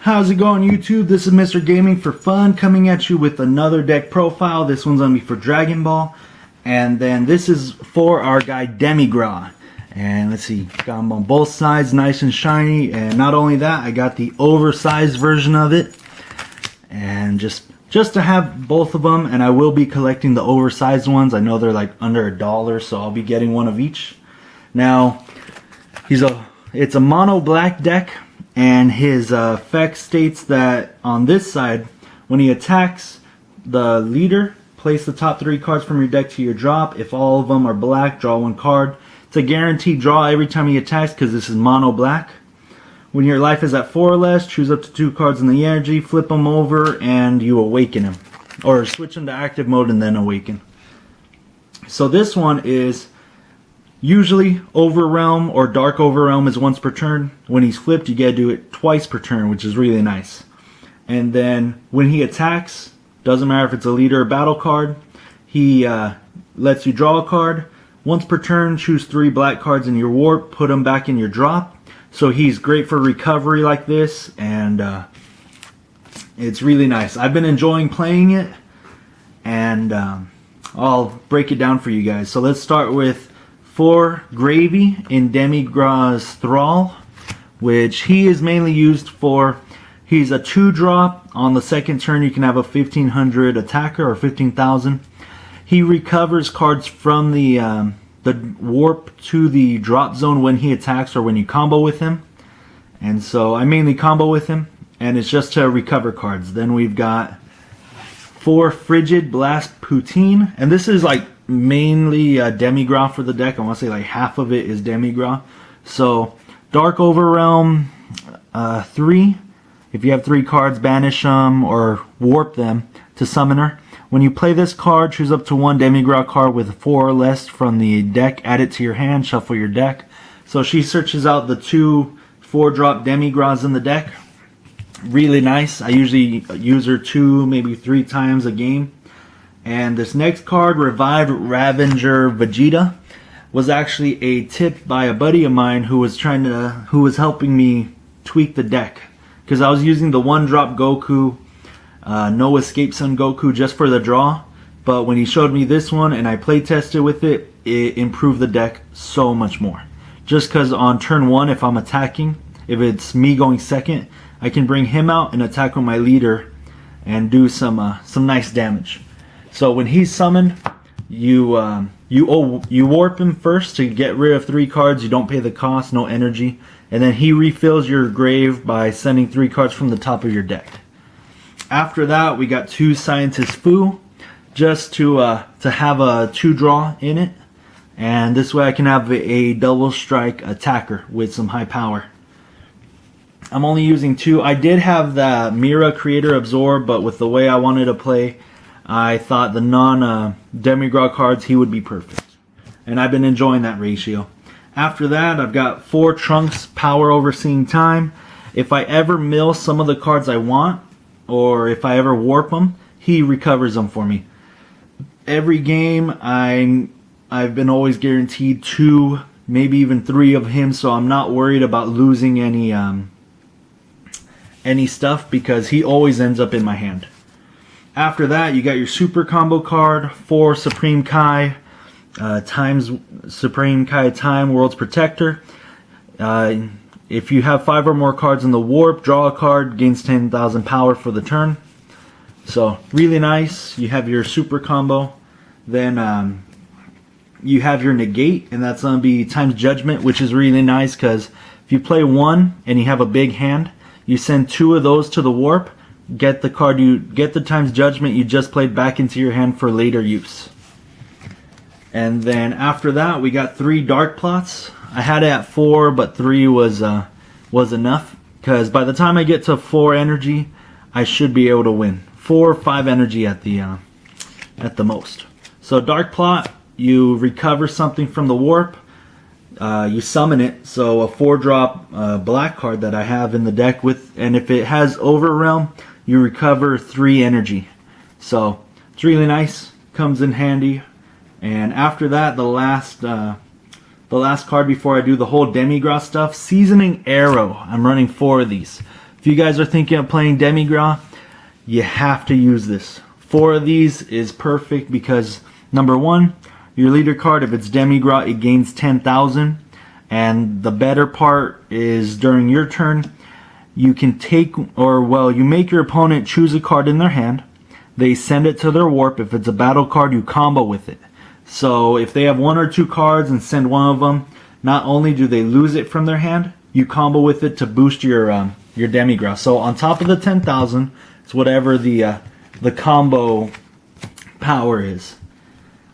How's it going, YouTube? This is Mr. Gaming for Fun coming at you with another deck profile. This one's going to be for Dragon Ball. And then this is for our guy Demigra. And let's see, got them on both sides, nice and shiny. And not only that, I got the oversized version of it. And just to have both of them, and I will be collecting the oversized ones. I know they're like under $1, so I'll be getting one of each. Now, it's a mono black deck. And his effect states that on this side, when he attacks the leader, place the top 3 cards from your deck to your drop. If all of them are black, draw 1 card. It's a guaranteed draw every time he attacks because this is mono black. When your life is at 4 or less, choose up to 2 cards in the energy, flip them over, and you awaken him. Or switch him to active mode and then awaken. So this one is usually Overrealm or Dark Overrealm is once per turn. When he's flipped, you gotta do it twice per turn, which is really nice. And then when he attacks, doesn't matter if it's a leader or battle card, he lets you draw a card. Once per turn, choose 3 black cards in your warp, put them back in your drop. So he's great for recovery like this, and it's really nice. I've been enjoying playing it, and I'll break it down for you guys. So let's start with 4 Gravy in Demigra's Thrall, which he is mainly used for. He's a 2-drop. On the second turn, you can have a 1500 attacker or 15,000. He recovers cards from the warp to the drop zone when he attacks or when you combo with him. And so I mainly combo with him, and it's just to recover cards. Then we've got 4 Frigid Blast Poutine, and this is like mainly Demigra for the deck. I want to say like half of it is Demigra. So Dark Overrealm 3. If you have 3 cards, banish them or warp them to Summoner. When you play this card, choose up to 1 Demigra card with 4 or less from the deck, add it to your hand, shuffle your deck. So she searches out the 2 4-drop Demigras in the deck. Really nice. I usually use her 2, maybe 3 times a game. And this next card, Revived Ravager Vegeta, was actually a tip by a buddy of mine who was helping me tweak the deck, because I was using the 1-drop Goku, No Escape Son Goku just for the draw. But when he showed me this one and I play tested with it, it improved the deck so much more. Just because on turn 1, if I'm attacking, if it's me going second, I can bring him out and attack with my leader and do some nice damage. So when he's summoned, you warp him first to get rid of 3 cards. You don't pay the cost, no energy, and then he refills your grave by sending 3 cards from the top of your deck. After that, we got 2 Scientist Fu, just to have a 2-draw in it, and this way I can have a double strike attacker with some high power. I'm only using 2. I did have the Mira Creator Absorb, but with the way I wanted to play, I thought the non-Demigra cards, he would be perfect. And I've been enjoying that ratio. After that, I've got 4 Trunks Power Overseeing Time. If I ever mill some of the cards I want, or if I ever warp them, he recovers them for me. Every game, I've been always guaranteed 2, maybe even 3 of him, so I'm not worried about losing any stuff, because he always ends up in my hand. After that, you got your super combo card, 4 Supreme Kai times Supreme Kai Time World's Protector. If you have 5 or more cards in the warp, draw a card, gains 10,000 power for the turn. So really nice. You have your super combo. Then you have your negate, and that's going to be times Judgment, which is really nice because if you play 1 and you have a big hand, you send 2 of those to the warp. Get the card get the times Judgment you just played back into your hand for later use. And then after that, we got 3 Dark Plots. I had it at 4, but 3 was enough, because by the time I get to 4 energy, I should be able to win. 4 or 5 energy at the most. So Dark Plot, you recover something from the warp. You summon it, so a 4-drop black card that I have in the deck and if it has Overrealm, you recover 3 energy. So it's really nice, comes in handy. And after that, the last card before I do the whole Demigra stuff, Seasoning Arrow. I'm running 4 of these. If you guys are thinking of playing Demigra, you have to use this. 4 of these is perfect because number 1, your leader card, if it's Demigra, it gains 10,000. And the better part is during your turn, you can take, you make your opponent choose a card in their hand. They send it to their warp. If it's a battle card, you combo with it. So if they have 1 or 2 cards and send one of them, not only do they lose it from their hand, you combo with it to boost your Demigra. So on top of the 10,000, it's whatever the combo power is.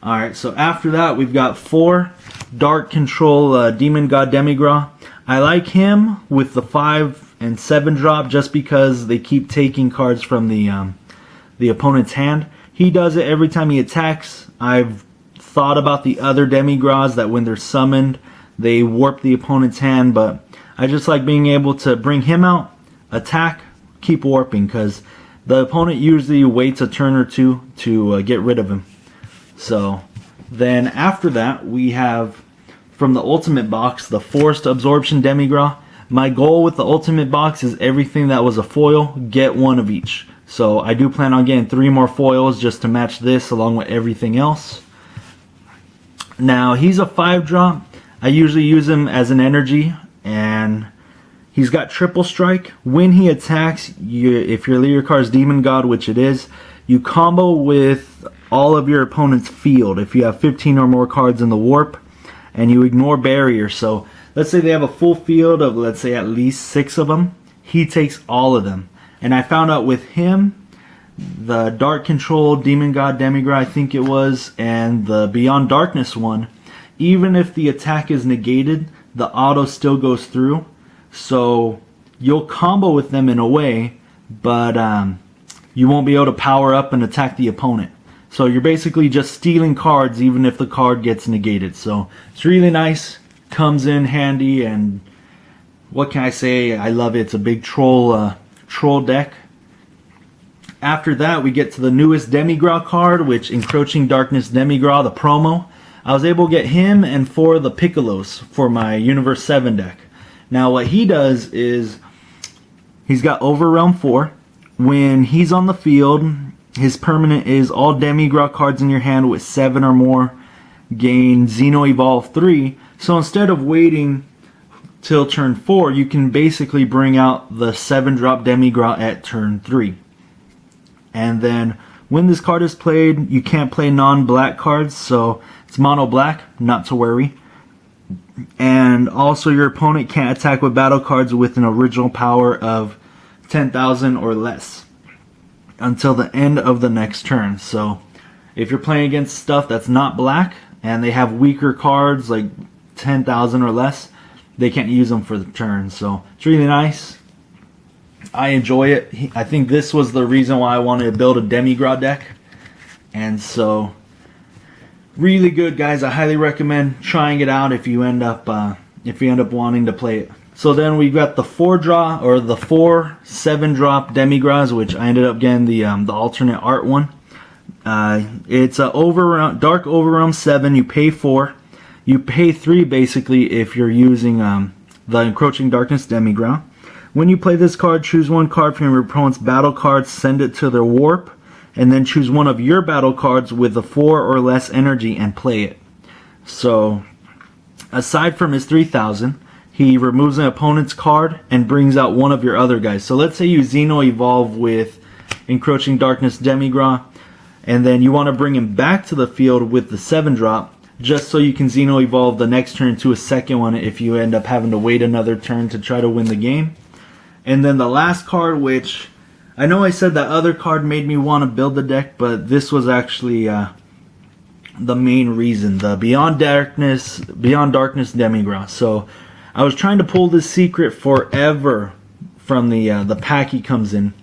Alright, so after that we've got 4 Dark Control Demon God Demigra. I like him with the 5 and 7 drop just because they keep taking cards from the opponent's hand. He does it every time he attacks. I've thought about the other Demigras that when they're summoned, they warp the opponent's hand, but I just like being able to bring him out, attack, keep warping, because the opponent usually waits a turn or 2 to get rid of him. So then after that we have from the ultimate box the Forced Absorption Demigra. My goal with the ultimate box is everything that was a foil, get 1 of each. So I do plan on getting 3 more foils just to match this along with everything else. Now he's a 5 drop. I usually use him as an energy, and he's got triple strike. When he attacks, if your leader card is Demon God, which it is, you combo with all of your opponent's field. If you have 15 or more cards in the warp, and you ignore barrier. So let's say they have a full field of, let's say, at least 6 of them. He takes all of them. And I found out with him, the Dark Control Demon God Demigra, I think it was, and the Beyond Darkness one, even if the attack is negated, the auto still goes through. So you'll combo with them in a way, but you won't be able to power up and attack the opponent. So you're basically just stealing cards even if the card gets negated. So it's really nice, comes in handy, and what can I say? I love it. It's a big troll deck. After that we get to the newest Demigra card, which Encroaching Darkness Demigra, the promo. I was able to get him and 4 of the Piccolos for my Universe 7 deck. Now what he does is he's got Overrealm 4. When he's on the field, his permanent is all Demigra cards in your hand with 7 or more gain Xeno Evolve 3. So instead of waiting till turn 4, you can basically bring out the 7-drop Demigra at turn 3. And then when this card is played, you can't play non-black cards, so it's mono black, not to worry. And also your opponent can't attack with battle cards with an original power of 10,000 or less until the end of the next turn. So if you're playing against stuff that's not black and they have weaker cards like 10,000 or less, they can't use them for the turn. So it's really nice. I enjoy it. I think this was the reason why I wanted to build a Demigra deck. And so really good, guys. I highly recommend trying it out if you end up wanting to play it. So then we got the 4 7-drop Demigras, which I ended up getting the alternate art one. It's a Dark Overrealm 7. You pay 4. You pay 3 basically if you're using the Encroaching Darkness Demigra. When you play this card, choose 1 card from your opponent's battle cards, send it to their warp, and then choose 1 of your battle cards with a 4 or less energy and play it. So aside from his 3,000, he removes an opponent's card and brings out 1 of your other guys. So let's say you Xeno Evolve with Encroaching Darkness Demigra, and then you want to bring him back to the field with the 7-drop, just so you can Xeno Evolve the next turn to a second one if you end up having to wait another turn to try to win the game. And then the last card, which I know I said that other card made me want to build the deck, but this was actually the main reason, the Beyond Darkness Demigra. So I was trying to pull this secret forever from the pack he comes in,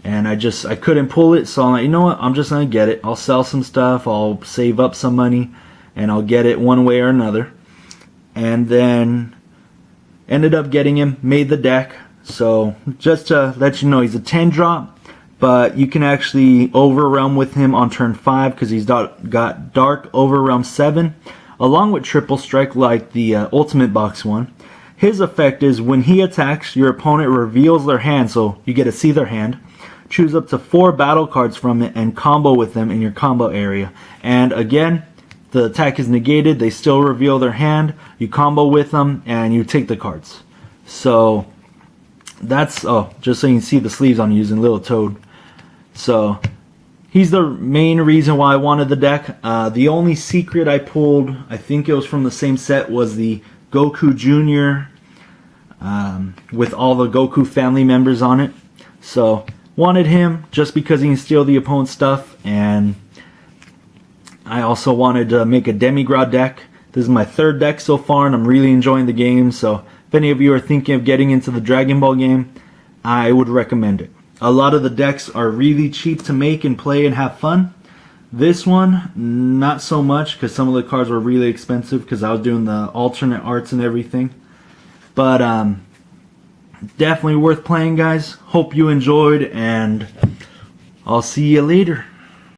and I couldn't pull it. So I'm like, you know what? I'm just gonna get it. I'll sell some stuff. I'll save up some money, and I'll get it one way or another. And then ended up getting him. Made the deck. So just to let you know, he's a 10-drop, but you can actually Overrealm with him on turn 5 because he's got Dark Overrealm 7, along with Triple Strike like the Ultimate Box one. his effect is when he attacks, your opponent reveals their hand, so you get to see their hand. Choose up to 4 battle cards from it and combo with them in your combo area. And again, the attack is negated, they still reveal their hand, you combo with them, and you take the cards. So that's, oh, just so you can see the sleeves I'm using, Little Toad. So he's the main reason why I wanted the deck. The only secret I pulled, I think it was from the same set, was the Goku Jr. With all the Goku family members on it. So wanted him just because he can steal the opponent's stuff, and I also wanted to make a Demigra deck. This is my 3rd deck so far, and I'm really enjoying the game. So if any of you are thinking of getting into the Dragon Ball game, I would recommend it. A lot of the decks are really cheap to make and play and have fun. This one, not so much, because some of the cards were really expensive because I was doing the alternate arts and everything. But definitely worth playing, guys. Hope you enjoyed, and I'll see you later.